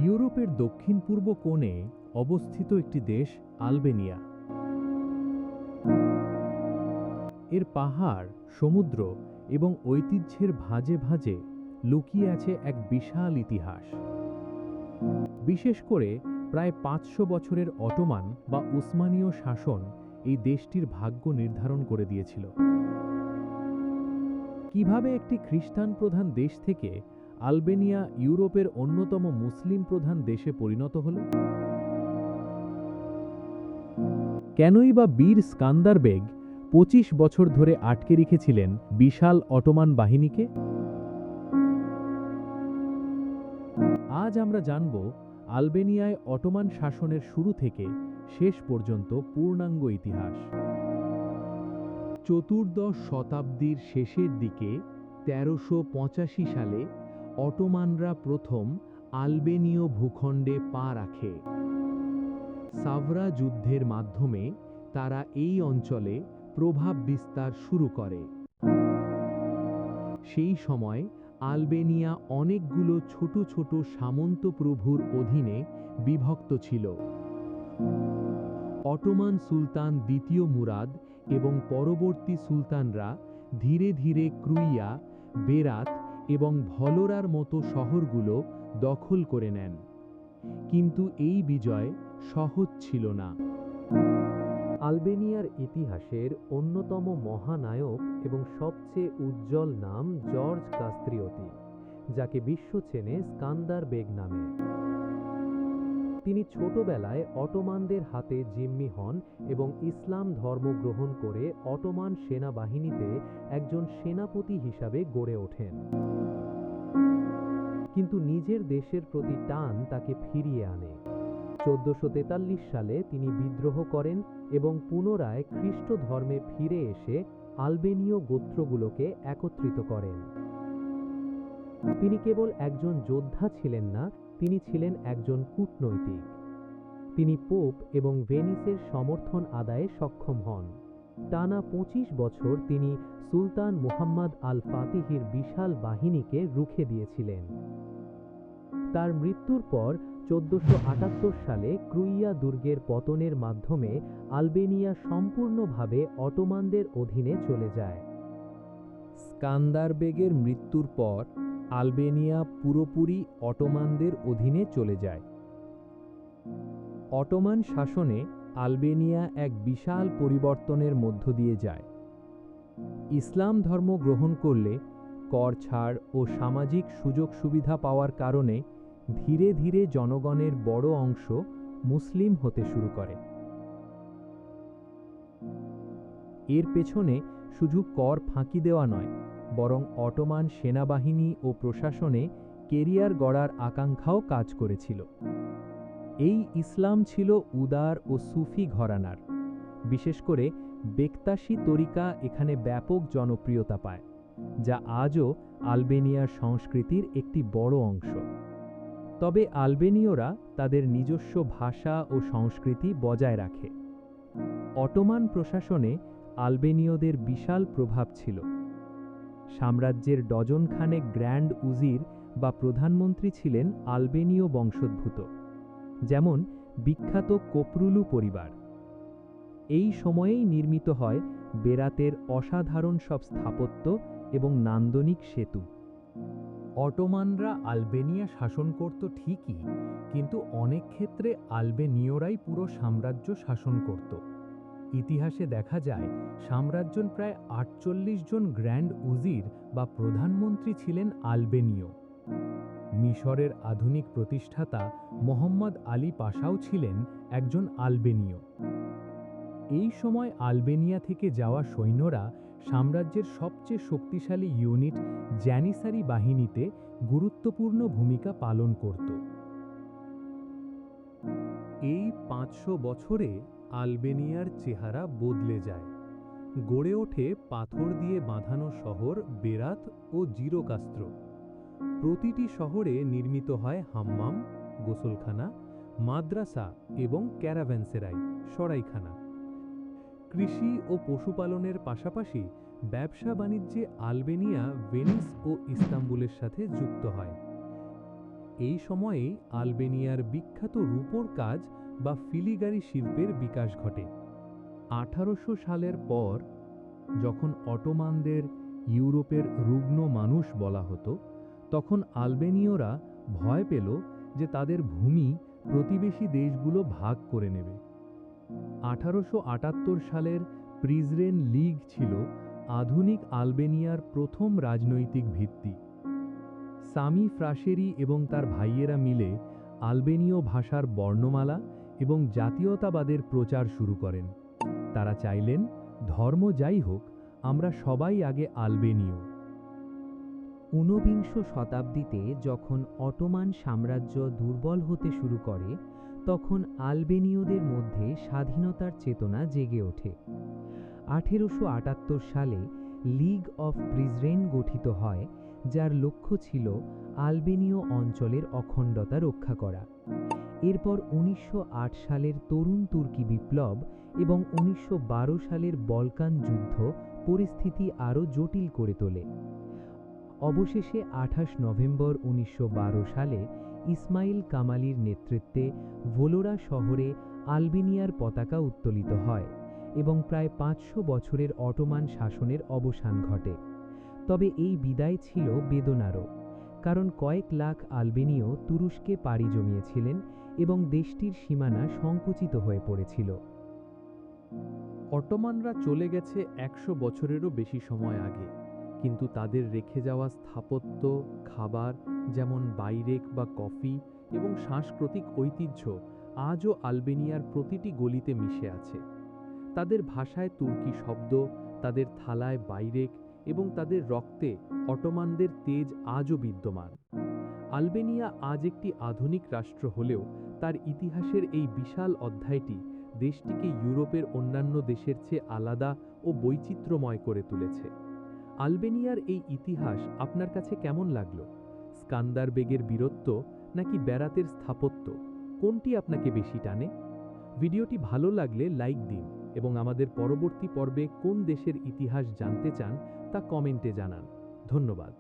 ইউরোপের দক্ষিণ-পূর্ব কোণে অবস্থিত একটি দেশ আলবেনিয়া। এর পাহাড়, সমুদ্র এবং ঐতিহ্যের ভাঁজে ভাঁজে লুকিয়ে আছে এক বিশাল ইতিহাস। বিশেষ করে প্রায় ৫০০ বছরের অটোমান বা উসমানীয় শাসন এই দেশটির ভাগ্য নির্ধারণ করে দিয়েছিল। কিভাবে একটি খ্রিস্টান প্রধান দেশ থেকে আলবেনিয়া ইউরোপের অন্যতম মুসলিম প্রধান দেশে পরিণত হল? কেনই বা বীর স্কান্দারবেগ ২৫ বছর ধরে আটকে রেখেছিলেন বিশাল অটোমান বাহিনীকে? আজ আমরা জানব আলবেনিয়ায় অটোমান শাসনের শুরু থেকে শেষ পর্যন্ত পূর্ণাঙ্গ ইতিহাস। চতুর্দশ শতাব্দীর শেষের দিকে ১৩৮৫ সালে অটোমানরা প্রথম আলবেনীয় ভূখণ্ডে পা রাখে। সাভরা যুদ্ধের মাধ্যমে তারা এই অঞ্চলে প্রভাব বিস্তার শুরু করে। সেই সময় আলবেনিয়া অনেকগুলো ছোট ছোট সামন্ত প্রভুর অধীনে বিভক্ত ছিল। অটোমান সুলতান দ্বিতীয় মুরাদ এবং পরবর্তী সুলতানরা ধীরে ধীরে ক্রুইয়া, বেরাত এবং ভলোরার মতো শহরগুলো দখল করে নেন। কিন্তু এই বিজয় সহজ ছিল না। আলবেনিয়ার ইতিহাসের অন্যতম মহানায়ক এবং সবচেয়ে উজ্জ্বল নাম জর্জ কাস্ত্রিয়তি, যাকে বিশ্ব চেনে স্কান্দারবেগ নামে। তিনি ছোটবেলায় অটোমানদের হাতে জিম্মি হন এবং ইসলাম ধর্ম গ্রহণ করে অটোমান সেনাবাহিনীতে একজন সেনাপতি হিসাবে গড়ে ওঠেন। কিন্তু নিজের দেশের প্রতি টান তাকে ফিরিয়ে আনে। ১৪৪৩ সালে তিনি বিদ্রোহ করেন এবং পুনরায় খ্রিস্ট ধর্মে ফিরে এসে আলবেনীয় গোত্রগুলোকে একত্রিত করেন। তিনি কেবল একজন যোদ্ধা ছিলেন না, তিনি ছিলেন একজন কূটনৈতিক। তিনি পোপ এবং ভেনিসের সমর্থন আদায়ে সক্ষম হন। টানা ২৫ বছর তিনি সুলতান মুহাম্মদ আল ফাতিহির বিশাল বাহিনীকে রুখে দিয়েছিলেন। তার মৃত্যুর পর ১৪৭৮ সালে ক্রুইয়া দুর্গের পতনের মাধ্যমে আলবেনিয়া সম্পূর্ণভাবে অটোমানদের অধীনে চলে যায়। স্কান্দারবেগের মৃত্যুর পর আলবেনিয়া পুরোপুরি অটোমানদের অধীনে চলে যায়। অটোমান শাসনে আলবেনিয়া এক বিশাল পরিবর্তনের মধ্য দিয়ে যায়। ইসলাম ধর্ম গ্রহণ করলে কর ছাড় ও সামাজিক সুযোগ সুবিধা পাওয়ার কারণে ধীরে ধীরে জনগণের বড় অংশ মুসলিম হতে শুরু করে। এর পেছনে শুধু কর ফাঁকি দেওয়া নয়, বরং অটোমান সেনাবাহিনী ও প্রশাসনে কেরিয়ার গড়ার আকাঙ্ক্ষাও কাজ করেছিল। এই ইসলাম ছিল উদার ও সুফি ঘরানার। বিশেষ করে বেকতাশি তরিকা এখানে ব্যাপক জনপ্রিয়তা পায়, যা আজও আলবেনিয়ার সংস্কৃতির একটি বড় অংশ। তবে আলবেনীয়রা তাদের নিজস্ব ভাষা ও সংস্কৃতি বজায় রাখে। অটোমান প্রশাসনে আলবেনীয়দের বিশাল প্রভাব ছিল। সাম্রাজ্যের ডজনখানেক গ্র্যান্ড উজির বা প্রধানমন্ত্রী ছিলেন আলবেনীয় বংশোদ্ভূত, যেমন বিখ্যাত কোপরুলু পরিবার। এই সময়েই নির্মিত হয় বেরাতের অসাধারণ সব স্থাপত্য এবং নান্দনিক সেতু। অটোমানরা আলবেনিয়া শাসন করত ঠিকই, কিন্তু অনেক ক্ষেত্রে আলবেনীয়রাই পুরো সাম্রাজ্য শাসন করত। ইতিহাসে দেখা যায় সাম্রাজ্যের প্রায় ৪৮ জন গ্র্যান্ড উজির বা প্রধানমন্ত্রী ছিলেন আলবেনীয়। মিশরের আধুনিক প্রতিষ্ঠাতা মোহাম্মদ আলী পাশাও ছিলেন একজন আলবেনীয়। এই সময় আলবেনিয়া থেকে যাওয়া সৈন্যরা সাম্রাজ্যের সবচেয়ে শক্তিশালী ইউনিট জ্যানিসারি বাহিনীতে গুরুত্বপূর্ণ ভূমিকা পালন করত। এই ৫০০ বছরে আলবেনিয়ার চেহারা বদলে যায়। গড়ে ওঠে পাথর দিয়ে বাঁধানো শহর বেরাত ও জিরোকাস্ত্র। প্রতিটি শহরে নির্মিত হয় হাম্মাম, গোসলখানা, মাদ্রাসা এবং ক্যারাভ্যানসেরাই, সরাইখানা। কৃষি ও পশুপালনের পাশাপাশি ব্যবসা বাণিজ্যে আলবেনিয়া ভেনিস ও ইস্তাম্বুলের সাথে যুক্ত হয়। এই সময়েই আলবেনিয়ার বিখ্যাত রূপোর কাজ বা ফিলিগারি শিল্পের বিকাশ ঘটে। 1800 সালের পর, যখন অটোমানদের ইউরোপের রুগ্ন মানুষ বলা হতো, তখন আলবেনীয়রা ভয় পেল যে তাদের ভূমি প্রতিবেশী দেশগুলো ভাগ করে নেবে। 1878 সালের প্রিজরেন লীগ ছিল আধুনিক আলবেনিয়ার প্রথম রাজনৈতিক ভিত্তি। সামি ফ্রাসেরি এবং তার ভাইয়েরা মিলে আলবেনীয় ভাষার বর্ণমালা এবং জাতীয়তাবাদের প্রচার শুরু করেন। তারা চাইলেন, ধর্ম যাই হোক, আমরা সবাই আগে আলবেনীয়। 19বিংশ শতাব্দীতে যখন অটোমান সাম্রাজ্য দুর্বল হতে শুরু করে, তখন আলবেনীয়দের মধ্যে স্বাধীনতার চেতনা জেগে ওঠে। 1878 সালে লীগ অফ প্রিজরেন গঠিত হয়, যার লক্ষ্য ছিল আলবেনীয় অঞ্চলের অখণ্ডতা রক্ষা করা। এরপর 1908 সালের তরুণ তুর্কি বিপ্লব এবং 1912 সালের বলকান যুদ্ধ পরিস্থিতি আরও জটিল করে তোলে। অবশেষে 28 নভেম্বর 1912 সালে ইসমাইল কামালির নেতৃত্বে ভোলোরা শহরে আলবেনিয়ার পতাকা উত্তোলিত হয় এবং প্রায় 500 বছরের অটোমান শাসনের অবসান ঘটে। তবে এই বিদায় ছিল বেদনারও, কারণ কয়েক লাখ আলবেনীয় তুরস্কে পাড়ি জমিয়েছিলেন এবং দেশটির সীমানা সংকুচিত হয়ে পড়েছিল। অটোমানরা চলে গেছে 100 বছরেরও বেশি সময় আগে, কিন্তু তাদের রেখে যাওয়া স্থাপত্য, খাবার যেমন বাইরেক বা কফি এবং সাংস্কৃতিক ঐতিহ্য আজও আলবেনিয়ার প্রতিটি গলিতে মিশে আছে। তাদের ভাষায় তুর্কি শব্দ, তাদের থালায় বাইরেক এবং তাদের রক্তে অটোমানদের তেজ আজও বিদ্যমান। আলবেনিয়া আজ একটি আধুনিক রাষ্ট্র হলেও তার ইতিহাসের এই বিশাল অধ্যায়টি দেশটিকে ইউরোপের অন্যান্য দেশের চেয়ে আলাদা ও বৈচিত্র্যময় করে তুলেছে। আলবেনিয়ার এই ইতিহাস আপনার কাছে কেমন লাগলো? স্কান্দারবেগের বীরত্ব নাকি বেরাতের স্থাপত্য, কোনটি আপনাকে বেশি টানে? ভিডিওটি ভালো লাগলে লাইক দিন এবং আমাদের পরবর্তী পর্বে কোন দেশের ইতিহাস জানতে চান তা কমেন্টে জানান। ধন্যবাদ।